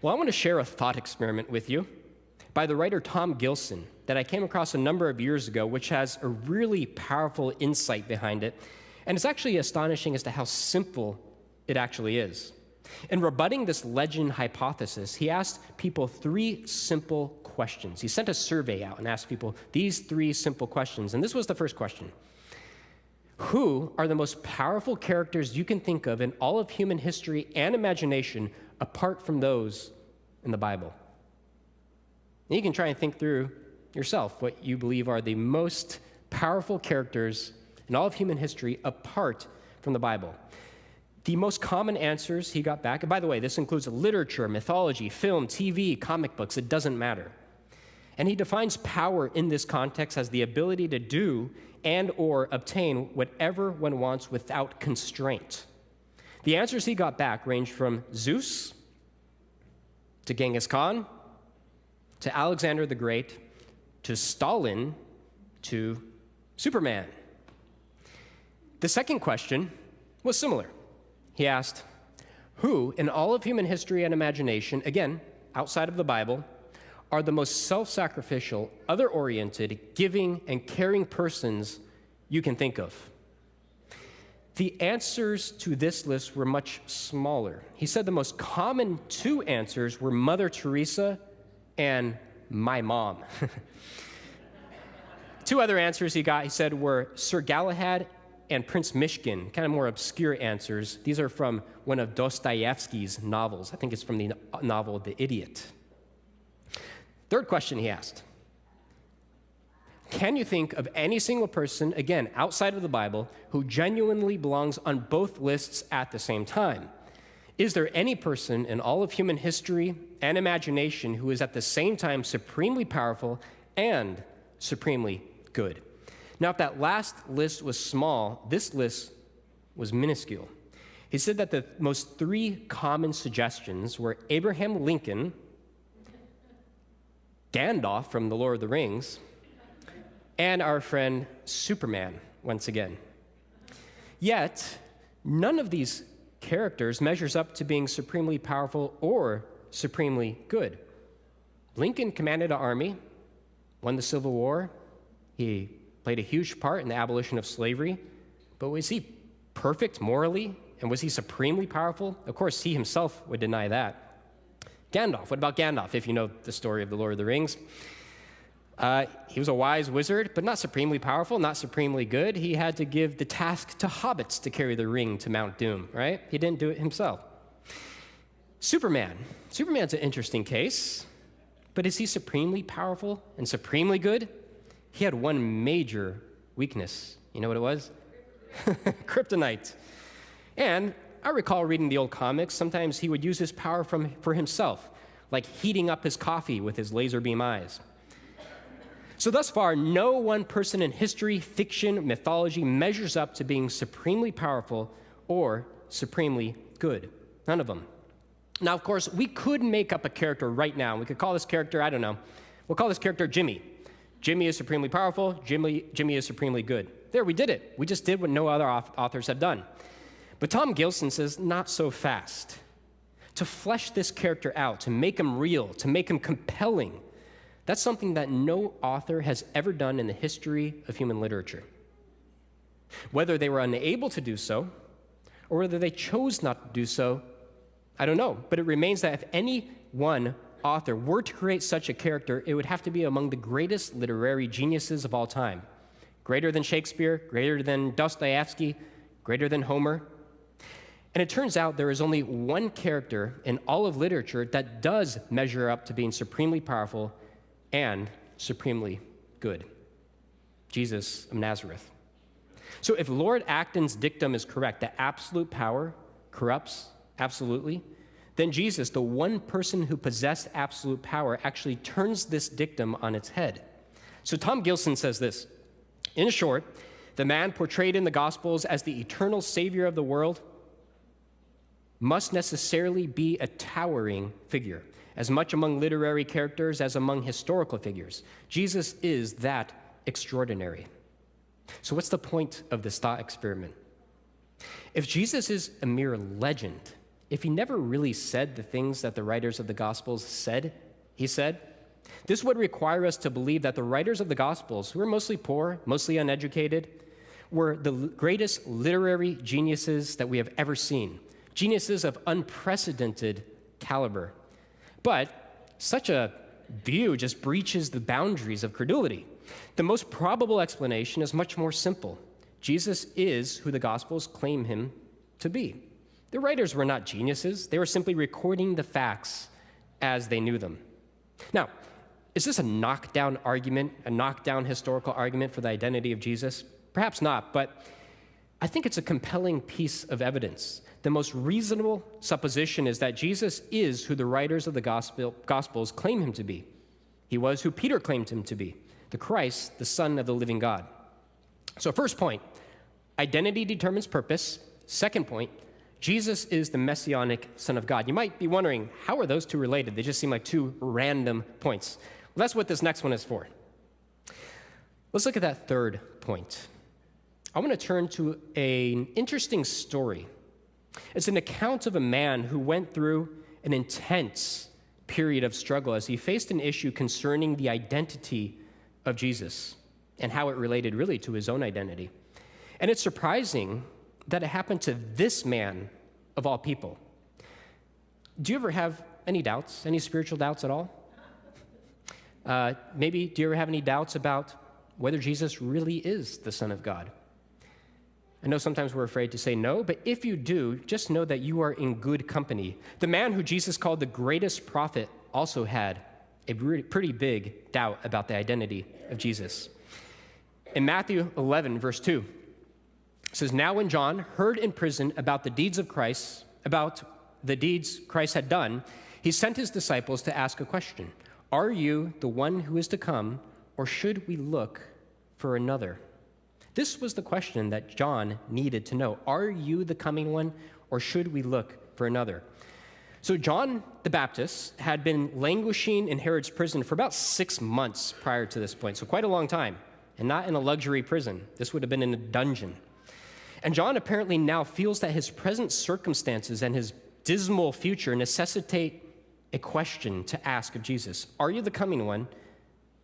Well, I want to share a thought experiment with you by the writer Tom Gilson that I came across a number of years ago, which has a really powerful insight behind it. And it's actually astonishing as to how simple it actually is. In rebutting this legend hypothesis, he asked people 3 simple questions. He sent a survey out and asked people these 3 simple questions. And this was the first question. Who are the most powerful characters you can think of in all of human history and imagination apart from those in the Bible? And you can try and think through yourself what you believe are the most powerful characters in all of human history apart from the Bible. The most common answers he got back, and by the way, this includes literature, mythology, film, TV, comic books, it doesn't matter. And he defines power in this context as the ability to do and or obtain whatever one wants without constraint. The answers he got back ranged from Zeus to Genghis Khan to Alexander the Great to Stalin to Superman. The second question was similar. He asked, who in all of human history and imagination, again, outside of the Bible, are the most self-sacrificial, other-oriented, giving, and caring persons you can think of? The answers to this list were much smaller. He said the most common 2 answers were Mother Teresa and my mom. 2 other answers he said, were Sir Galahad and Prince Mishkin, kind of more obscure answers. These are from one of Dostoevsky's novels. I think it's from the novel The Idiot. Third question he asked, can you think of any single person, again, outside of the Bible, who genuinely belongs on both lists at the same time? Is there any person in all of human history and imagination who is at the same time supremely powerful and supremely good? Now, if that last list was small, this list was minuscule. He said that the most 3 common suggestions were Abraham Lincoln, Gandalf from The Lord of the Rings, and our friend Superman, once again. Yet, none of these characters measures up to being supremely powerful or supremely good. Lincoln commanded an army, won the Civil War. He played a huge part in the abolition of slavery. But was he perfect morally? And was he supremely powerful? Of course, he himself would deny that. Gandalf, what about Gandalf, if you know the story of The Lord of the Rings? He was a wise wizard, but not supremely powerful, not supremely good. He had to give the task to hobbits to carry the ring to Mount Doom, right? He didn't do it himself. Superman. Superman's an interesting case, but is he supremely powerful and supremely good? He had one major weakness. You know what it was? Kryptonite. And I recall reading the old comics, sometimes he would use his power for himself, like heating up his coffee with his laser beam eyes. So thus far, no one person in history, fiction, mythology measures up to being supremely powerful or supremely good. None of them. Now, of course, we could make up a character right now. We could call this character, I don't know, we'll call this character Jimmy. Jimmy is supremely powerful. Jimmy is supremely good. There, we did it. We just did what no other authors have done. But Tom Gilson says, not so fast. To flesh this character out, to make him real, to make him compelling, that's something that no author has ever done in the history of human literature. Whether they were unable to do so, or whether they chose not to do so, I don't know. But it remains that if any one author were to create such a character, it would have to be among the greatest literary geniuses of all time. Greater than Shakespeare, greater than Dostoevsky, greater than Homer. And it turns out there is only one character in all of literature that does measure up to being supremely powerful and supremely good. Jesus of Nazareth. So if Lord Acton's dictum is correct, that absolute power corrupts absolutely, then Jesus, the one person who possessed absolute power, actually turns this dictum on its head. So Tom Gilson says this, in short, the man portrayed in the Gospels as the eternal Savior of the world must necessarily be a towering figure, as much among literary characters as among historical figures. Jesus is that extraordinary. So what's the point of this thought experiment? If Jesus is a mere legend, if he never really said the things that the writers of the Gospels said he said? This would require us to believe that the writers of the Gospels, who were mostly poor, mostly uneducated, were the greatest literary geniuses that we have ever seen, geniuses of unprecedented caliber. But such a view just breaches the boundaries of credulity. The most probable explanation is much more simple. Jesus is who the Gospels claim him to be. The writers were not geniuses. They were simply recording the facts as they knew them. Now, is this a knockdown argument, a knockdown historical argument for the identity of Jesus? Perhaps not, but I think it's a compelling piece of evidence. The most reasonable supposition is that Jesus is who the writers of the Gospels claim him to be. He was who Peter claimed him to be, the Christ, the Son of the living God. So first point, identity determines purpose. Second point, Jesus is the messianic Son of God. You might be wondering, how are those two related? They just seem like two random points. Well, that's what this next one is for. Let's look at that third point. I want to turn to an interesting story. It's an account of a man who went through an intense period of struggle as he faced an issue concerning the identity of Jesus and how it related really to his own identity. And it's surprising that it happened to this man of all people. Do you ever have any doubts, any spiritual doubts at all? Maybe do you ever have any doubts about whether Jesus really is the Son of God? I know sometimes we're afraid to say no, but if you do, just know that you are in good company. The man who Jesus called the greatest prophet also had a pretty big doubt about the identity of Jesus. In Matthew 11, verse 2, it says, "Now when John heard in prison about the deeds of Christ, about the deeds Christ had done, he sent his disciples to ask a question. 'Are you the one who is to come, or should we look for another?'" This was the question that John needed to know. Are you the coming one, or should we look for another? So John the Baptist had been languishing in Herod's prison for about 6 months prior to this point, so quite a long time, and not in a luxury prison. This would have been in a dungeon. And John apparently now feels that his present circumstances and his dismal future necessitate a question to ask of Jesus. Are you the coming one,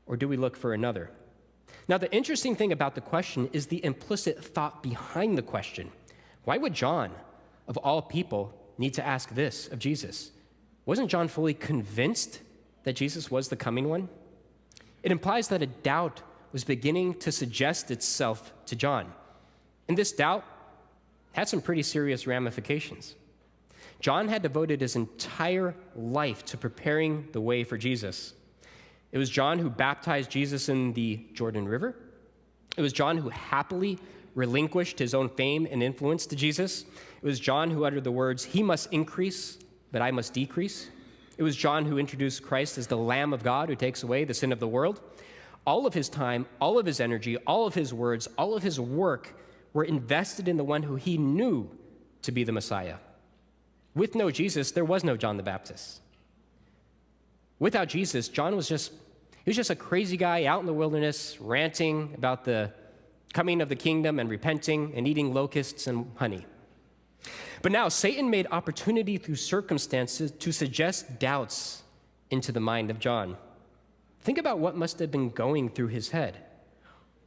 or do we look for another? Now, the interesting thing about the question is the implicit thought behind the question. Why would John, of all people, need to ask this of Jesus? Wasn't John fully convinced that Jesus was the coming one? It implies that a doubt was beginning to suggest itself to John. And this doubt had some pretty serious ramifications. John had devoted his entire life to preparing the way for Jesus. It was John who baptized Jesus in the Jordan River. It was John who happily relinquished his own fame and influence to Jesus. It was John who uttered the words, "He must increase, but I must decrease." It was John who introduced Christ as the Lamb of God who takes away the sin of the world. All of his time, all of his energy, all of his words, all of his work were invested in the one who he knew to be the Messiah. With no Jesus, there was no John the Baptist. Without Jesus, John was just a crazy guy out in the wilderness ranting about the coming of the kingdom and repenting and eating locusts and honey. But now Satan made opportunity through circumstances to suggest doubts into the mind of John. Think about what must have been going through his head.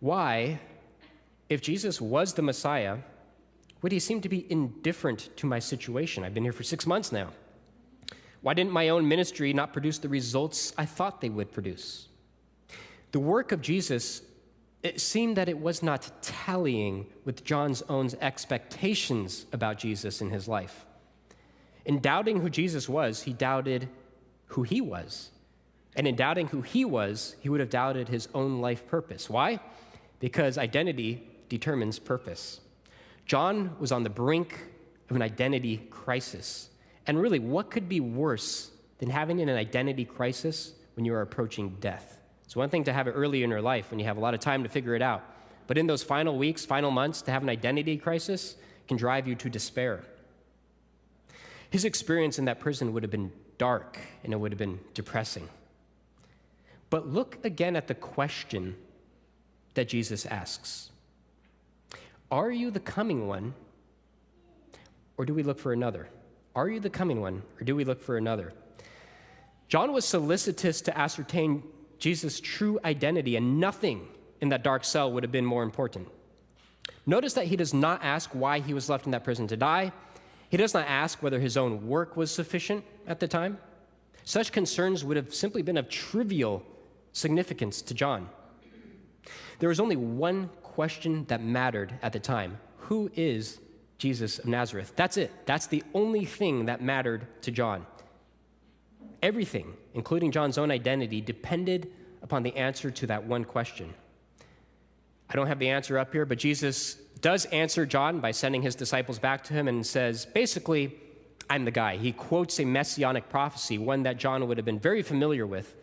Why, if Jesus was the Messiah, would he seem to be indifferent to my situation? I've been here for 6 months now. Why didn't my own ministry not produce the results I thought they would produce? The work of Jesus, it seemed that it was not tallying with John's own expectations about Jesus in his life. In doubting who Jesus was, he doubted who he was. And in doubting who he was, he would have doubted his own life purpose. Why? Because identity determines purpose. John was on the brink of an identity crisis. And really, what could be worse than having an identity crisis when you are approaching death? It's one thing to have it early in your life when you have a lot of time to figure it out. But in those final weeks, final months, to have an identity crisis can drive you to despair. His experience in that prison would have been dark, and it would have been depressing. But look again at the question that Jesus asks. Are you the coming one, or do we look for another? Are you the coming one, or do we look for another? John was solicitous to ascertain Jesus' true identity, and nothing in that dark cell would have been more important. Notice that he does not ask why he was left in that prison to die. He does not ask whether his own work was sufficient at the time. Such concerns would have simply been of trivial significance to John. There was only one question that mattered at the time. Who is Jesus of Nazareth? That's it. That's the only thing that mattered to John. Everything, including John's own identity, depended upon the answer to that one question. I don't have the answer up here, but Jesus does answer John by sending his disciples back to him and says, basically, I'm the guy. He quotes a messianic prophecy, one that John would have been very familiar with,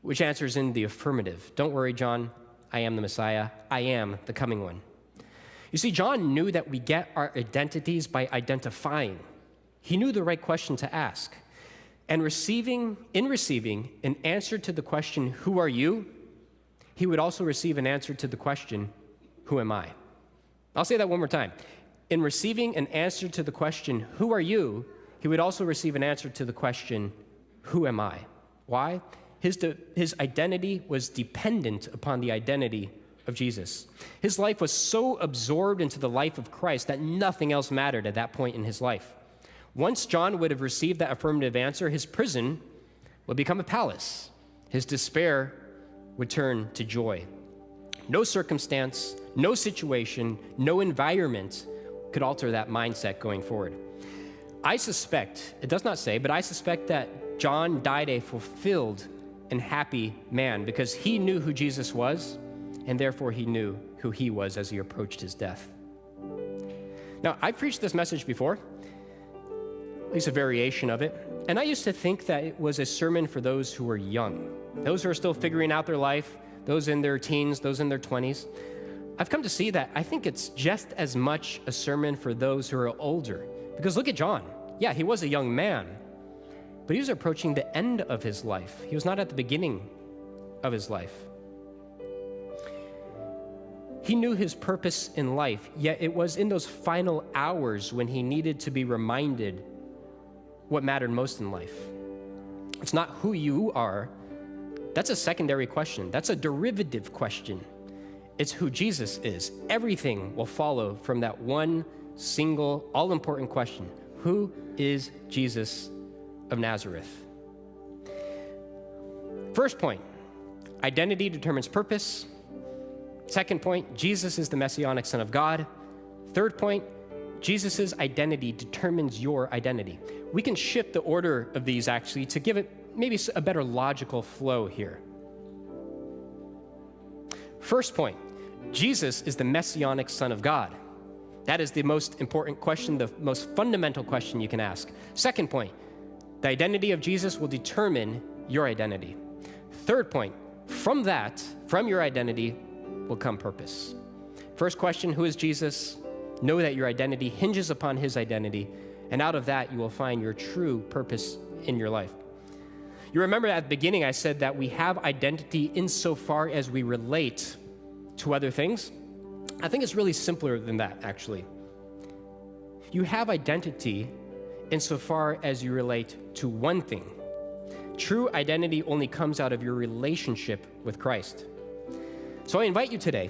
which answers in the affirmative. Don't worry, John, I am the Messiah. I am the coming one. You see, John knew that we get our identities by identifying. He knew the right question to ask. And in receiving an answer to the question, who are you? He would also receive an answer to the question, who am I? I'll say that one more time. In receiving an answer to the question, who are you? He would also receive an answer to the question, who am I? Why? His identity was dependent upon the identity of Jesus. His life was so absorbed into the life of Christ that nothing else mattered at that point in his life. Once John would have received that affirmative answer, his prison would become a palace. His despair would turn to joy. No circumstance, no situation, no environment could alter that mindset going forward. I suspect, it does not say, but I suspect that John died a fulfilled and happy man because he knew who Jesus was, and therefore he knew who he was as he approached his death. Now, I preached this message before, at least a variation of it, and I used to think that it was a sermon for those who were young, those who are still figuring out their life, those in their teens, those in their 20s. I've come to see that I think it's just as much a sermon for those who are older. Because look at John. Yeah, he was a young man, but he was approaching the end of his life. He was not at the beginning of his life. He knew his purpose in life, yet it was in those final hours when he needed to be reminded what mattered most in life. It's not who you are. That's a secondary question. That's a derivative question. It's who Jesus is. Everything will follow from that one single, all-important question. Who is Jesus of Nazareth? First point, identity determines purpose. Second point, Jesus is the Messianic Son of God. Third point, Jesus' identity determines your identity. We can shift the order of these actually to give it maybe a better logical flow here. First point, Jesus is the Messianic Son of God. That is the most important question, the most fundamental question you can ask. Second point, the identity of Jesus will determine your identity. Third point, from your identity will come purpose. First question, who is Jesus? Know that your identity hinges upon his identity, and out of that you will find your true purpose in your life. You remember at the beginning I said that we have identity insofar as we relate to other things? I think it's really simpler than that, actually. You have identity insofar as you relate to one thing. True identity only comes out of your relationship with Christ. So I invite you today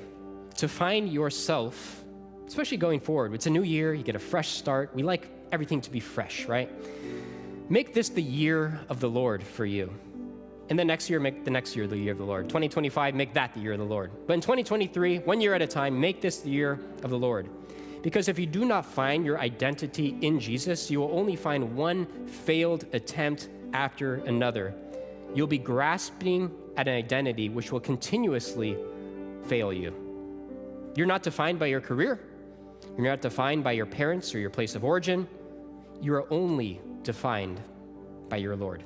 to find yourself, especially going forward. It's a new year, you get a fresh start. We like everything to be fresh, right? Make this the year of the Lord for you. And the next year, make the next year the year of the Lord. 2025, make that the year of the Lord. But in 2023, 1 year at a time, make this the year of the Lord. Because if you do not find your identity in Jesus, you will only find one failed attempt after another. You'll be grasping at an identity which will continuously fail you. You're not defined by your career. You're not defined by your parents or your place of origin. You are only defined by your Lord.